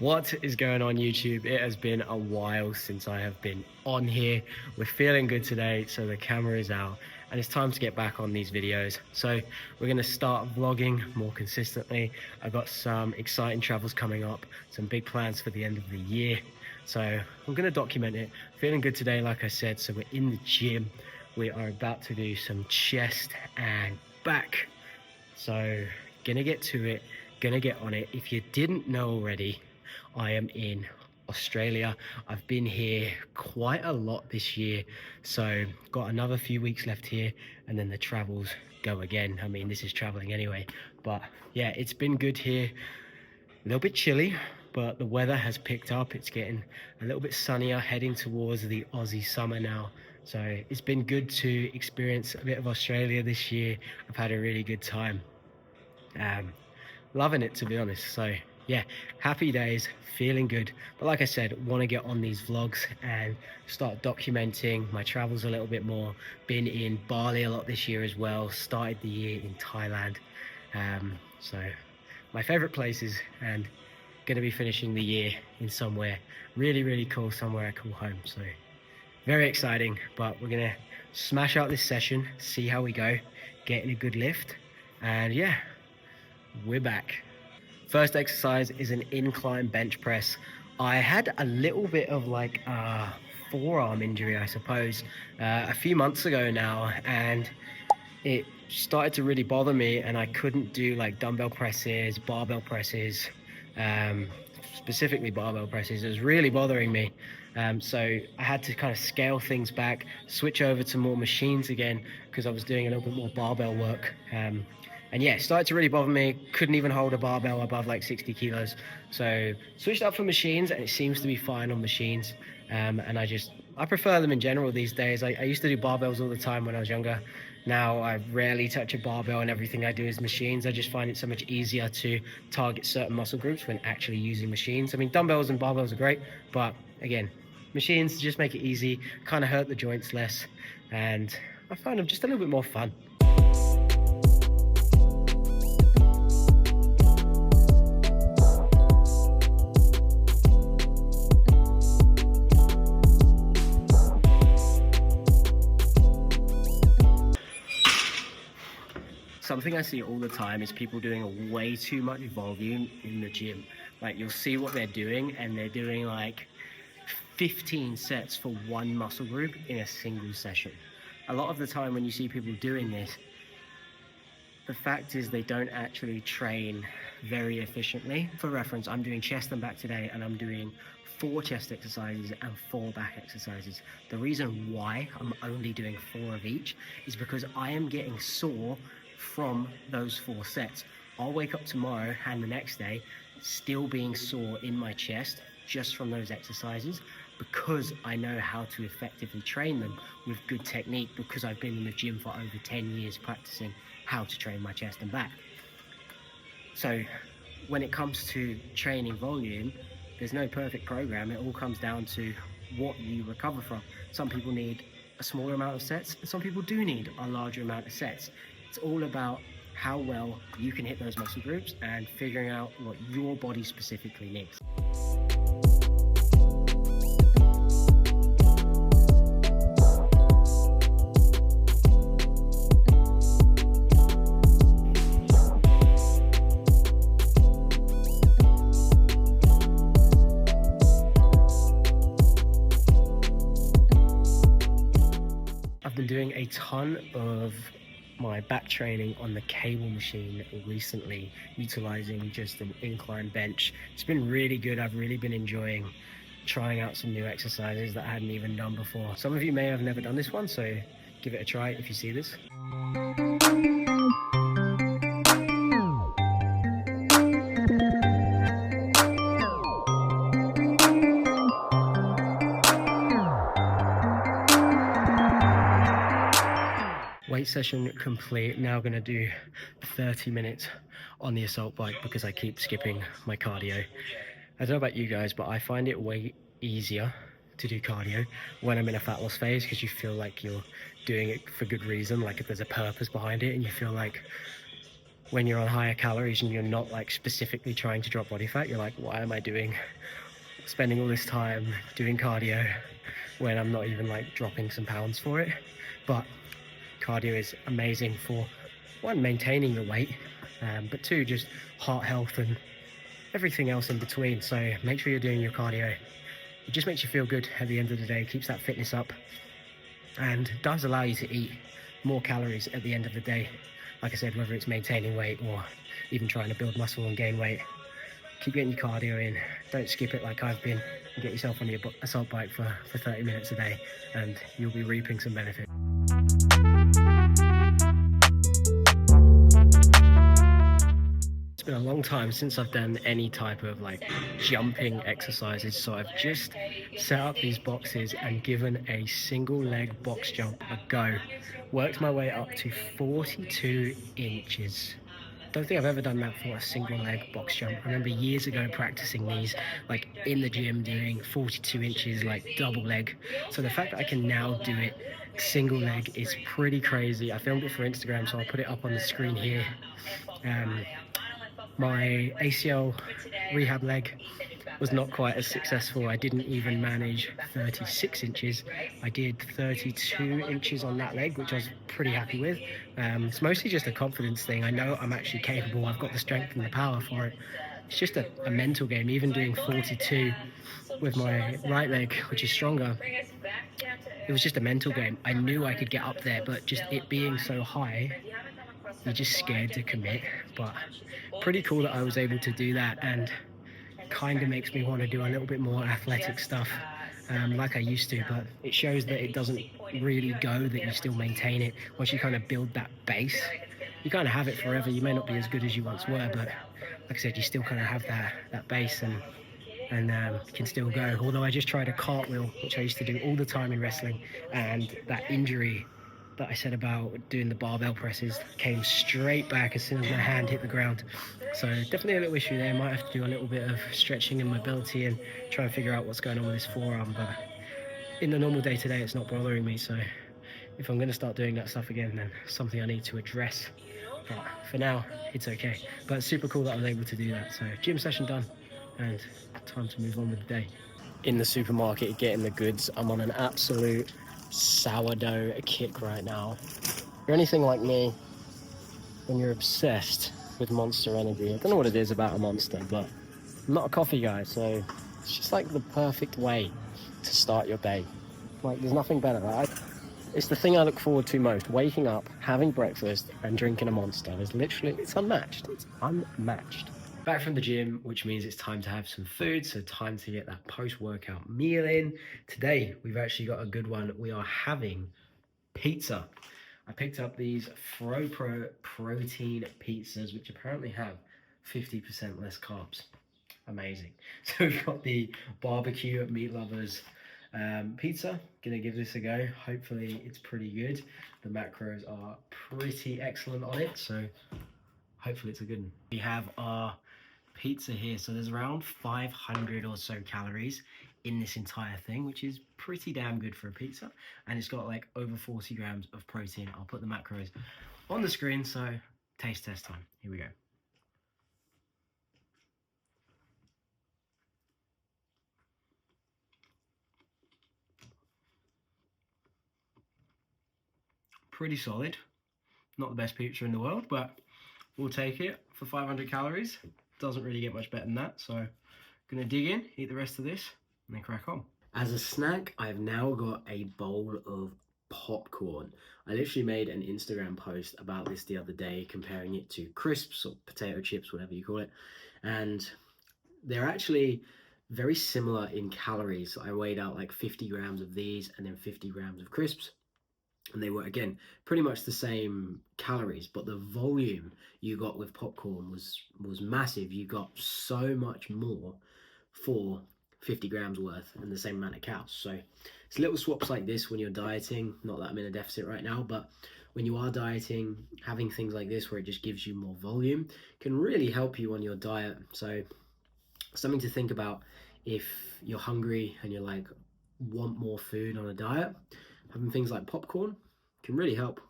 What is going on, YouTube? It has been a while since I have been on here. We're feeling good today, so the camera is out and it's time to get back on these videos. So we're going to start vlogging more consistently. I've got some exciting travels coming up, some big plans for the end of the year. So I'm going to document it. Feeling good today, like I said. So we're in the gym. We are about to do some chest and back. So gonna get to it, gonna get on it. If you didn't know already, I am in Australia. I've been here quite a lot this year, so got another few weeks left here and then the travels go again. I mean, this is traveling anyway, but yeah, it's been good here. A little bit chilly, but the weather has picked up. It's getting a little bit sunnier, heading towards the Aussie summer now. So it's been good to experience a bit of Australia this year. I've had a really good time. Loving it, to be honest. So yeah, happy days, feeling good. But like I said, want to get on these vlogs and start documenting my travels a little bit more. Been in Bali a lot this year as well. Started the year in Thailand. So my favorite places, and going to be finishing the year in somewhere really cool, somewhere I call home. So very exciting, but we're going to smash out this session, see how we go, get in a good lift, and yeah, we're back. First exercise is an incline bench press. I had a little bit of like a forearm injury, I suppose, a few months ago now, and it started to really bother me, and I couldn't do like dumbbell presses, barbell presses, specifically barbell presses. It was really bothering me. So I had to kind of scale things back, switch over to more machines again, because I was doing a little bit more barbell work. And yeah, it started to really bother me. Couldn't even hold a barbell above like 60 kilos. So switched up for machines, and it seems to be fine on machines. And I prefer them in general these days. I used to do barbells all the time when I was younger. Now I rarely touch a barbell, and everything I do is machines. I just find it so much easier to target certain muscle groups when actually using machines. I mean, dumbbells and barbells are great, but again, machines just make it easy, kind of hurt the joints less, and I find them just a little bit more fun. Something I see all the time is people doing way too much volume in the gym. Like, you'll see what they're doing, and they're doing like 15 sets for one muscle group in a single session. A lot of the time when you see people doing this, the fact is they don't actually train very efficiently. For reference, I'm doing chest and back today, and I'm doing 4 chest exercises and 4 back exercises. The reason why I'm only doing 4 of each is because I am getting sore from those 4 sets. I'll wake up tomorrow and the next day still being sore in my chest just from those exercises, because I know how to effectively train them with good technique, because I've been in the gym for over 10 years practicing how to train my chest and back. So when it comes to training volume, there's no perfect program. It all comes down to what you recover from. Some people need a smaller amount of sets, and some people do need a larger amount of sets. It's all about how well you can hit those muscle groups and figuring out what your body specifically needs. I've been doing a ton of my back training on the cable machine recently, utilizing just an incline bench. It's been really good. I've really been enjoying trying out some new exercises that I hadn't even done before. Some of you may have never done this one, so give it a try if you see this. Weight session complete. Now going to do 30 minutes on the assault bike because I keep skipping my cardio. I don't know about you guys, but I find it way easier to do cardio when I'm in a fat loss phase, because you feel like you're doing it for good reason, like if there's a purpose behind it, and you feel like when you're on higher calories and you're not like specifically trying to drop body fat, you're like, why am I spending all this time doing cardio when I'm not even like dropping some pounds for it? But cardio is amazing for one, maintaining the weight, but two, just heart health and everything else in between. So make sure you're doing your cardio. It just makes you feel good at the end of the day, keeps that fitness up, and does allow you to eat more calories at the end of the day. Like I said, whether it's maintaining weight or even trying to build muscle and gain weight, keep getting your cardio in. Don't skip it like I've been, and get yourself on your assault bike for 30 minutes a day, and you'll be reaping some benefit. It's been a long time since I've done any type of like jumping exercises, so I've just set up these boxes and given a single leg box jump a go. Worked my way up to 42 inches. Don't think I've ever done that for a single leg box jump. I remember years ago practicing these like in the gym, doing 42 inches like double leg. So the fact that I can now do it single leg is pretty crazy. I filmed it for Instagram, so I'll put it up on the screen here. My ACL rehab leg was not quite as successful. I didn't even manage 36 inches. I did 32 inches on that leg, which I was pretty happy with. It's mostly just a confidence thing. I know I'm actually capable. I've got the strength and the power for it. It's just a mental game. Even doing 42 with my right leg, which is stronger, it was just a mental game. I knew I could get up there, but just it being so high, you're just scared to commit. But pretty cool that I was able to do that, and kind of makes me want to do a little bit more athletic stuff like I used to. But it shows that it doesn't really go, that you still maintain it. Once you kind of build that base, you kind of have it forever. You may not be as good as you once were, but like I said, you still kind of have that base, and can still go. Although I just tried a cartwheel, which I used to do all the time in wrestling, and that injury that I said about doing the barbell presses came straight back as soon as my hand hit the ground. So definitely a little issue there. Might have to do a little bit of stretching and mobility and try and figure out what's going on with this forearm. But in the normal day-to-day, it's not bothering me. So if I'm going to start doing that stuff again, then something I need to address. But for now, it's okay. But it's super cool that I was able to do that. So gym session done, and time to move on with the day. In the supermarket getting the goods. I'm on an absolute sourdough kick right now. If you're anything like me, when you're obsessed with Monster Energy, I don't know what it is about a Monster, but I'm not a coffee guy, so it's just like the perfect way to start your day. Like, there's nothing better. It's the thing I look forward to most. Waking up, having breakfast, and drinking a Monster. It's unmatched. It's unmatched. Back from the gym, which means it's time to have some food, so time to get that post-workout meal in. Today, we've actually got a good one. We are having pizza. I picked up these FroPro protein pizzas, which apparently have 50% less carbs. Amazing. So we've got the barbecue meat lovers pizza. Gonna give this a go. Hopefully it's pretty good. The macros are pretty excellent on it, so hopefully it's a good one. We have our pizza here, so there's around 500 or so calories in this entire thing, which is pretty damn good for a pizza, and it's got like over 40 grams of protein. I'll put the macros on the screen, so taste test time. Here we go. Pretty solid. Not the best pizza in the world, but we'll take it for 500 calories. Doesn't really get much better than that, so gonna dig in, eat the rest of this, and then crack on. As a snack, I've now got a bowl of popcorn. I literally made an Instagram post about this the other day, comparing it to crisps or potato chips, whatever you call it, and they're actually very similar in calories. I weighed out like 50 grams of these and then 50 grams of crisps, and they were, again, pretty much the same calories, but the volume you got with popcorn was massive. You got so much more for 50 grams worth and the same amount of calories. So it's little swaps like this when you're dieting. Not that I'm in a deficit right now, but when you are dieting, having things like this where it just gives you more volume can really help you on your diet. So something to think about if you're hungry and you're like, want more food on a diet. Having things like popcorn can really help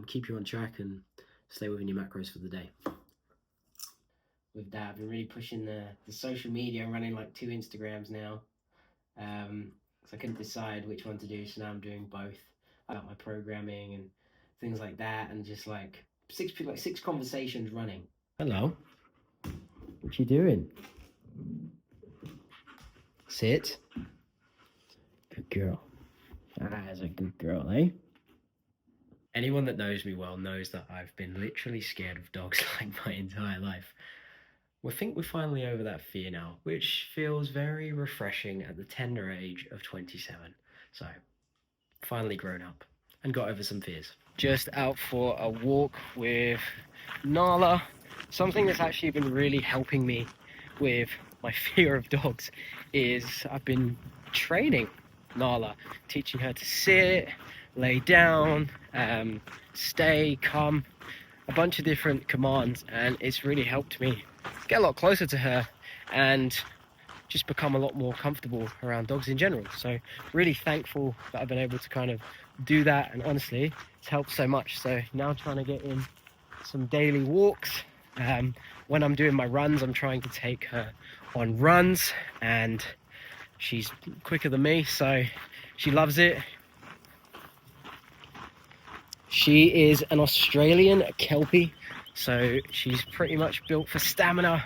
keep you on track and stay within your macros for the day. With that, I've been really pushing the social media. I'm running like 2 Instagrams now. So I couldn't decide which one to do, so now I'm doing both. I got my programming and things like that, and just like six conversations running. Hello. What you doing? Sit. Good girl. That is a good girl, eh? Anyone that knows me well knows that I've been literally scared of dogs like my entire life. We think we're finally over that fear now, which feels very refreshing at the tender age of 27. So, finally grown up and got over some fears. Just out for a walk with Nala. Something that's actually been really helping me with my fear of dogs is I've been training Nala, teaching her to sit, lay down, stay, come, a bunch of different commands, and it's really helped me get a lot closer to her and just become a lot more comfortable around dogs in general. So really thankful that I've been able to kind of do that, and honestly it's helped so much. So now trying to get in some daily walks. When I'm doing my runs, I'm trying to take her on runs, and she's quicker than me, so she loves it. She is an Australian Kelpie, so she's pretty much built for stamina,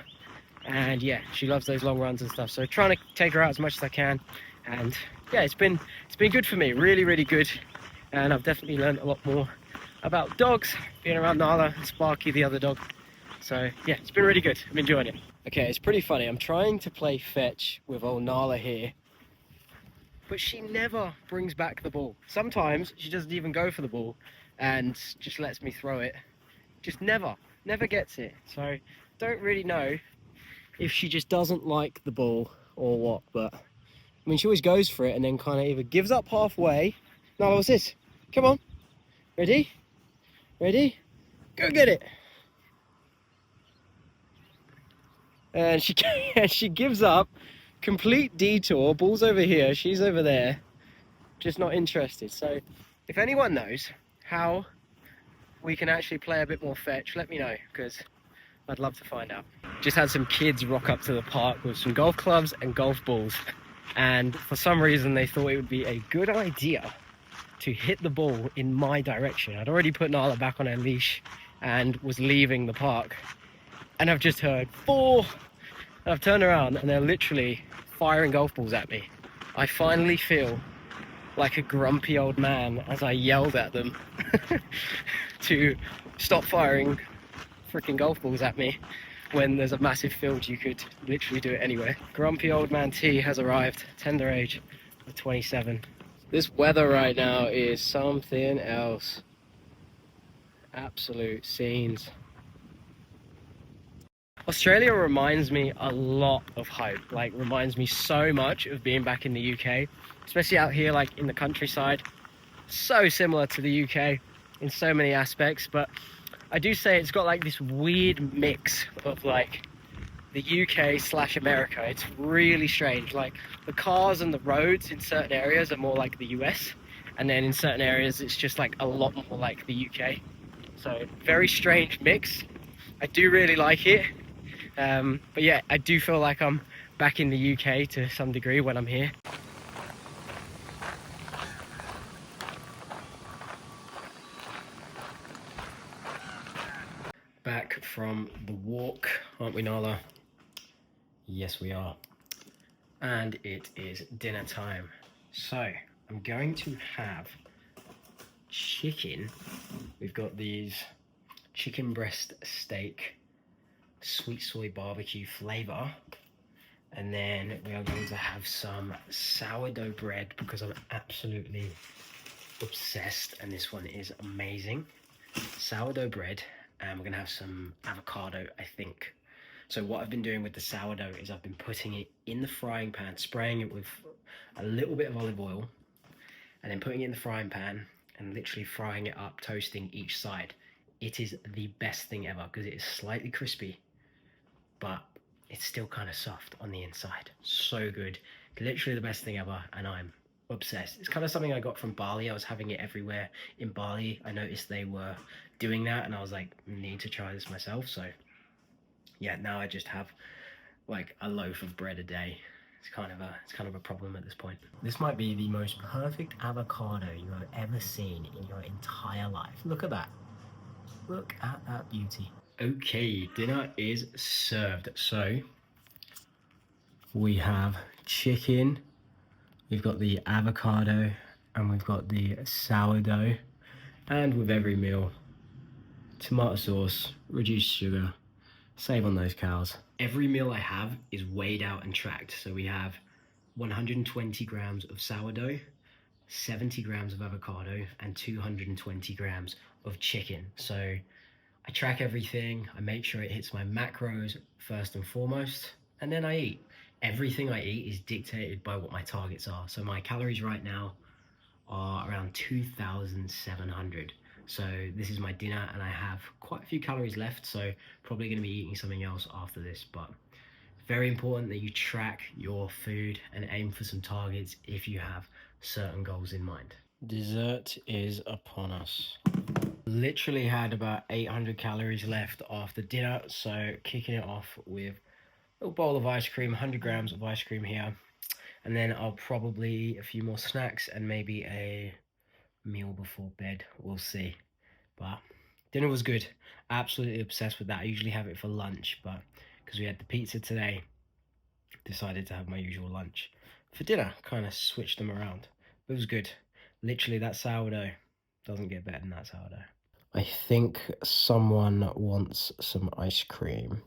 and yeah, she loves those long runs and stuff. So trying to take her out as much as I can, and yeah, it's been good for me, really good. And I've definitely learned a lot more about dogs being around Nala and Sparky, the other dog. So yeah, it's been really good. I'm enjoying it. Okay, it's pretty funny. I'm trying to play fetch with old Nala here, but she never brings back the ball. Sometimes she doesn't even go for the ball and just lets me throw it. Just never gets it. So don't really know if she just doesn't like the ball or what, but I mean, she always goes for it and then kind of either gives up halfway. Nala, what's this? Come on. Ready? Ready? Go get it. And she gives up, complete detour, ball's over here, she's over there, just not interested. So if anyone knows how we can actually play a bit more fetch, let me know, because I'd love to find out. Just had some kids rock up to the park with some golf clubs and golf balls, and for some reason they thought it would be a good idea to hit the ball in my direction. I'd already put Nala back on her leash and was leaving the park, and I've just heard 4, and I've turned around and they're literally firing golf balls at me. I finally feel like a grumpy old man as I yelled at them to stop firing freaking golf balls at me when there's a massive field. You could literally do it anywhere. Grumpy old man T has arrived, tender age of 27. This weather right now is something else. Absolute scenes. Australia reminds me a lot of home, like reminds me so much of being back in the UK, especially out here like in the countryside. So similar to the UK in so many aspects, but I do say it's got like this weird mix of like the UK / America. It's really strange. Like the cars and the roads in certain areas are more like the US, and then in certain areas it's just like a lot more like the UK. So very strange mix. I do really like it. But yeah, I do feel like I'm back in the UK to some degree when I'm here. Back from the walk, aren't we, Nala? Yes, we are. And it is dinner time. So I'm going to have chicken. We've got these chicken breast steak, sweet soy barbecue flavor, and then we are going to have some sourdough bread because I'm absolutely obsessed, and this one is amazing. Sourdough bread, and we're gonna have some avocado, I think. So what I've been doing with the sourdough is I've been putting it in the frying pan, spraying it with a little bit of olive oil, and then putting it in the frying pan and literally frying it up, toasting each side. It is the best thing ever because it is slightly crispy, but it's still kind of soft on the inside. So good. Literally the best thing ever, and I'm obsessed. It's kind of something I got from Bali. I was having it everywhere in Bali. I noticed they were doing that, and I was like, need to try this myself. So yeah, now I just have like a loaf of bread a day. It's kind of a problem at this point. This might be the most perfect avocado you have ever seen in your entire life. Look at that. Look at that beauty. Okay, dinner is served. So we have chicken, we've got the avocado, and we've got the sourdough. And with every meal, tomato sauce, reduced sugar, save on those cows. Every meal I have is weighed out and tracked. So we have 120 grams of sourdough, 70 grams of avocado, and 220 grams of chicken. So I track everything, I make sure it hits my macros first and foremost, and then I eat. Everything I eat is dictated by what my targets are. So my calories right now are around 2,700. So this is my dinner, and I have quite a few calories left, so probably going to be eating something else after this. But very important that you track your food and aim for some targets if you have certain goals in mind. Dessert is upon us. Literally had about 800 calories left after dinner, so kicking it off with a little bowl of ice cream, 100 grams of ice cream here, and then I'll probably a few more snacks and maybe a meal before bed. We'll see. But dinner was good. Absolutely obsessed with that. I usually have it for lunch, but because we had the pizza today, decided to have my usual lunch for dinner. Kind of switched them around. It was good. Literally, that sourdough doesn't get better than that sourdough. I think someone wants some ice cream.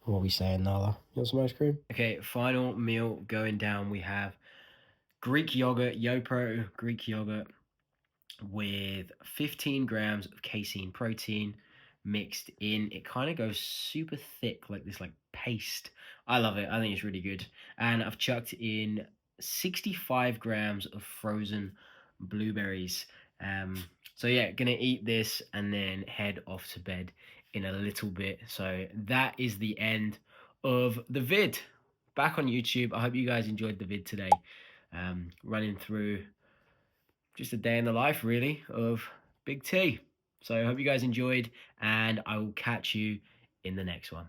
What are we saying, Nala? You want some ice cream? Okay, final meal going down. We have Greek yogurt, YoPro Greek yogurt with 15 grams of casein protein mixed in. It kind of goes super thick, like this, like paste. I love it. I think it's really good. And I've chucked in 65 grams of frozen blueberries. So yeah, gonna eat this and then head off to bed in a little bit. So that is the end of the vid. Back on YouTube. I hope you guys enjoyed the vid today. Running through just a day in the life, really, of Big T. So I hope you guys enjoyed, and I will catch you in the next one.